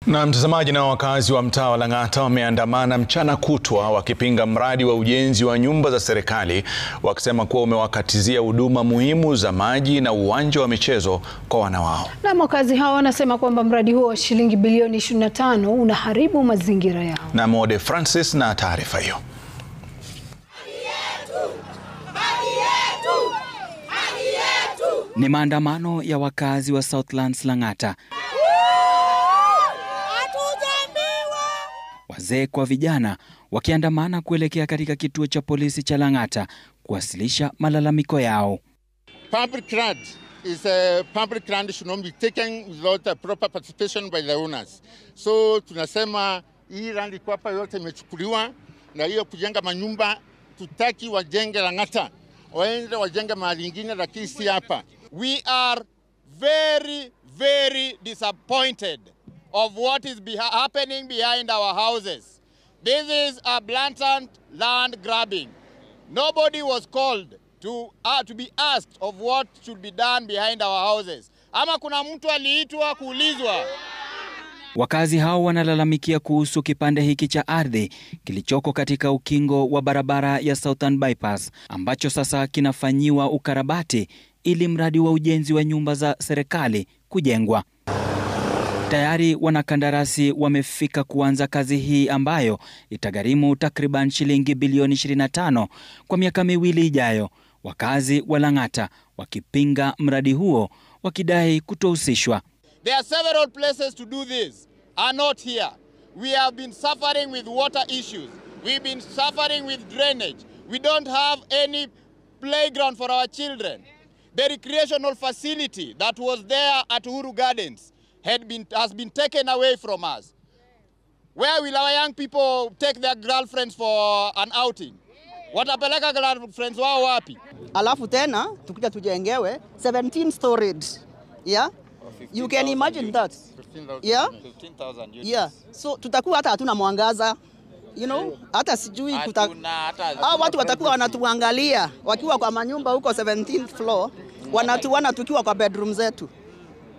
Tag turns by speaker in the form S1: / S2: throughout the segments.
S1: Na mtazamaji, na wakazi wa mtaa wa Lang'ata wameandamana mchana kutwa wakipinga mradi wa ujenzi wa nyumba za serikali, wakisema kuwa umewakatizia huduma muhimu za maji na uwanja wa michezo kwa wana wao. Na
S2: wakazi hao wanasema kwamba mradi huo wa shilingi bilioni 25 unaharibu mazingira yao. Na
S1: Ode Francis na taarifa hiyo.
S3: Ni maandamano ya wakazi wa Southlands Lang'ata. Wazee kwa vijana wakiandamana kuelekea katika kituo cha polisi cha Lang'ata kuwasilisha malalamiko yao.
S4: Public land is a public land should not be taken without a proper participation by the owners. So tunasema hii land kwa hapa yote imechukuliwa, na hiyo kujenga manyumba tutaki wajenge Lang'ata, waende wajenge mahali nyingine, lakini si hapa.
S5: We are very disappointed of what is happening behind our houses. This is a blatant land grabbing. Nobody was called to be asked of what should be done behind our houses. Ama kuna mtu aliitwa kuulizwa.
S3: Wakazi hao wanalalamikia kuhusu kipande hiki cha ardhi kilichoko katika ukingo wa barabara ya Southern Bypass ambacho sasa kinafanyiwa ukarabati ili mradi wa ujenzi wa nyumba za serikali kujengwa. Tayari wanakandarasi wamefika kuanza kazi hii ambayo itagharimu takriban shilingi bilioni 25 kwa miaka miwili ijayo. Wakazi wa Lang'ata wakipinga mradi huo wakidai kutohusishwa.
S5: There are several places to do this are not here. We have been suffering with water issues. We've been suffering with drainage. We don't have any playground for our children. The recreational facility that was there at Uhuru Gardens has been taken away from us. Where will our young people take their girlfriends for an outing? Watapeleka girlfriends wao wapi?
S6: Alafu tena tukija tujengewe 17 storied. Yeah? You can imagine that.
S4: 15,000.
S6: Yeah?
S4: 15,000 units.
S6: Yeah. So tutakuwa hata hatuna mwangaza. You know, hata sijui watu watakuwa wanatuangalia wakiwa kwa manyumba huko 17th floor, wanatuona tukiwa kwa bedroom zetu.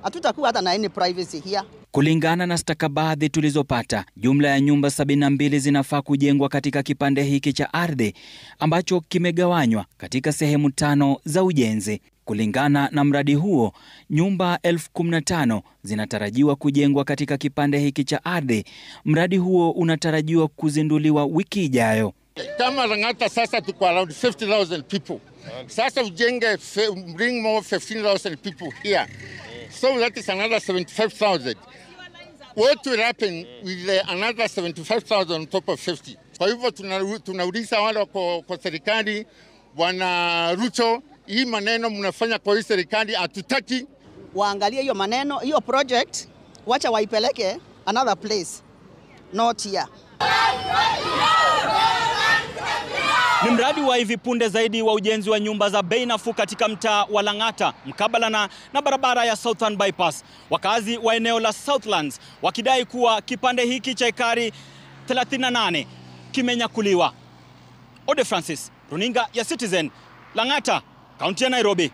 S6: Hatutakuwa hata na any privacy here.
S3: Kulingana na stakabadhi tulizopata, jumla ya nyumba 72 zinafaa kujengwa katika kipande hiki cha ardhi ambacho kimegawanywa katika sehemu 5 za ujenzi. Kulingana na mradi huo, nyumba 15,000 zinatarajiwa kujengwa katika kipande hiki cha ardhi. Mradi huo unatarajiwa kuzinduliwa wiki ijayo.
S4: Kama Lang'ata sasa tuko around 50,000 people. Sasa ujenge bring more 15,000 people here. So that is another 75,000. What will happen with another 75,000 on top of 50? Kwa hivyo tunauliza wale kwa serikali, Bwana Ruto, hii maneno mnafanya kwa hii serikali hatutaki.
S6: Waangalie hiyo maneno, hiyo project, wacha waipeleke another place, not here.
S7: Ni mradi wa hivi punde zaidi wa ujenzi wa nyumba za bei nafuu katika mtaa wa Lang'ata mkabala na barabara ya Southern Bypass. Wakazi wa eneo la Southlands wakidai kuwa kipande hiki cha ekari 38 kimenyakuliwa. Ode Francis, runinga ya Citizen, Lang'ata, kaunti ya Nairobi.